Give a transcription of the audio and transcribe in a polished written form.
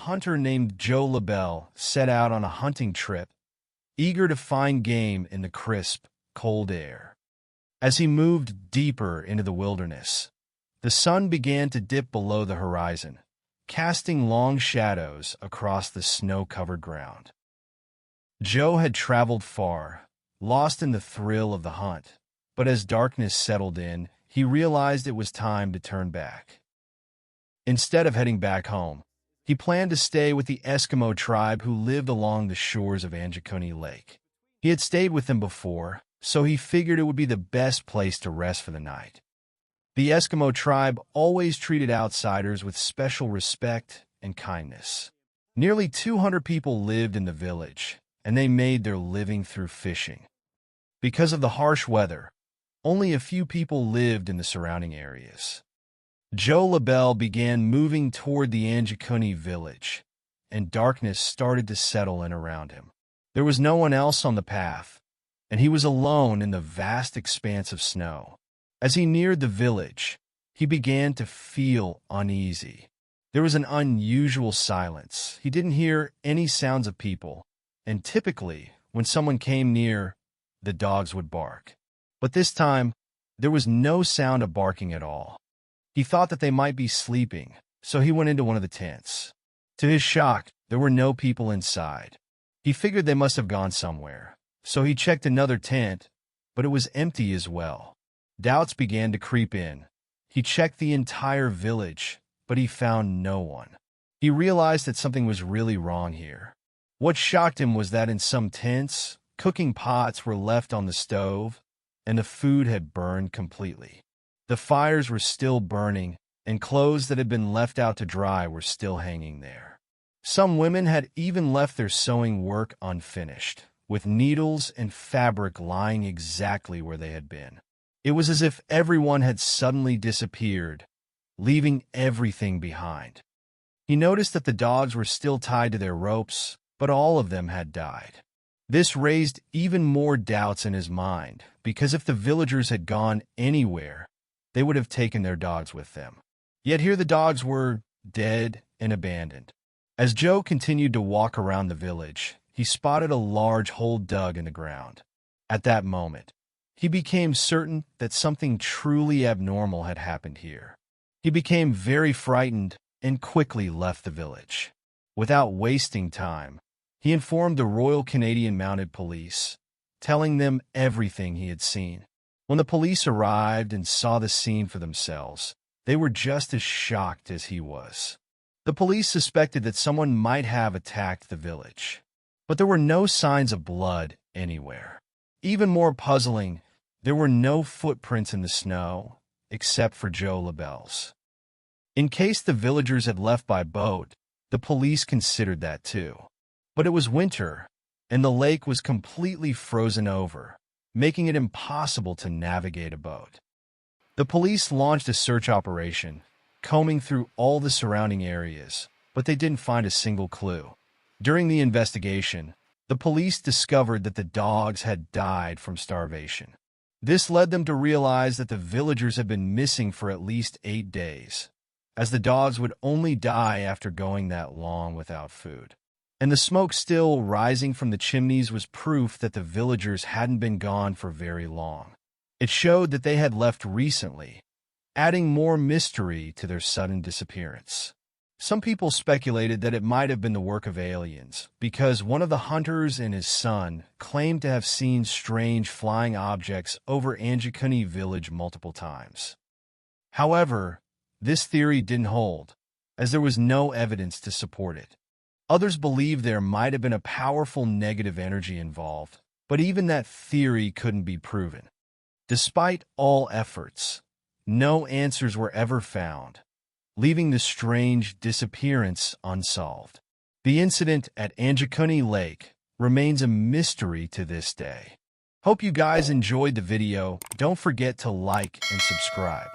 hunter named Joe LaBelle set out on a hunting trip, eager to find game in the crisp, cold air. As he moved deeper into the wilderness, the sun began to dip below the horizon, casting long shadows across the snow-covered ground. Joe had traveled far, lost in the thrill of the hunt, but as darkness settled in, he realized it was time to turn back. Instead of heading back home, he planned to stay with the Eskimo tribe who lived along the shores of Anjikuni Lake. He had stayed with them before, so he figured it would be the best place to rest for the night. The Eskimo tribe always treated outsiders with special respect and kindness. Nearly 200 people lived in the village, and they made their living through fishing. Because of the harsh weather, only a few people lived in the surrounding areas. Joe LaBelle began moving toward the Anjikuni village, and darkness started to settle in around him. There was no one else on the path, and he was alone in the vast expanse of snow. As he neared the village, he began to feel uneasy. There was an unusual silence. He didn't hear any sounds of people, and typically, when someone came near, the dogs would bark. But this time, there was no sound of barking at all. He thought that they might be sleeping, so he went into one of the tents. To his shock, there were no people inside. He figured they must have gone somewhere, so he checked another tent, but it was empty as well. Doubts began to creep in. He checked the entire village, but he found no one. He realized that something was really wrong here. What shocked him was that in some tents, cooking pots were left on the stove, and the food had burned completely. The fires were still burning, and clothes that had been left out to dry were still hanging there. Some women had even left their sewing work unfinished, with needles and fabric lying exactly where they had been. It was as if everyone had suddenly disappeared, leaving everything behind. He noticed that the dogs were still tied to their ropes, but all of them had died. This raised even more doubts in his mind, because if the villagers had gone anywhere, they would have taken their dogs with them. Yet here the dogs were dead and abandoned. As Joe continued to walk around the village, he spotted a large hole dug in the ground. At that moment, he became certain that something truly abnormal had happened here. He became very frightened and quickly left the village. Without wasting time, he informed the Royal Canadian Mounted Police, telling them everything he had seen. When the police arrived and saw the scene for themselves, they were just as shocked as he was. The police suspected that someone might have attacked the village, but there were no signs of blood anywhere. Even more puzzling, there were no footprints in the snow, except for Joe LaBelle's. In case the villagers had left by boat, the police considered that too. But it was winter, and the lake was completely frozen over, making it impossible to navigate a boat. The police launched a search operation, combing through all the surrounding areas, but they didn't find a single clue. During the investigation, the police discovered that the dogs had died from starvation. This led them to realize that the villagers had been missing for at least 8 days, as the dogs would only die after going that long without food. And the smoke still rising from the chimneys was proof that the villagers hadn't been gone for very long. It showed that they had left recently, adding more mystery to their sudden disappearance. Some people speculated that it might have been the work of aliens, because one of the hunters and his son claimed to have seen strange flying objects over Anjikuni village multiple times. However, this theory didn't hold, as there was no evidence to support it. Others believed there might have been a powerful negative energy involved, but even that theory couldn't be proven. Despite all efforts, no answers were ever found, leaving the strange disappearance unsolved. The incident at Anjikuni Lake remains a mystery to this day. Hope you guys enjoyed the video. Don't forget to like and subscribe.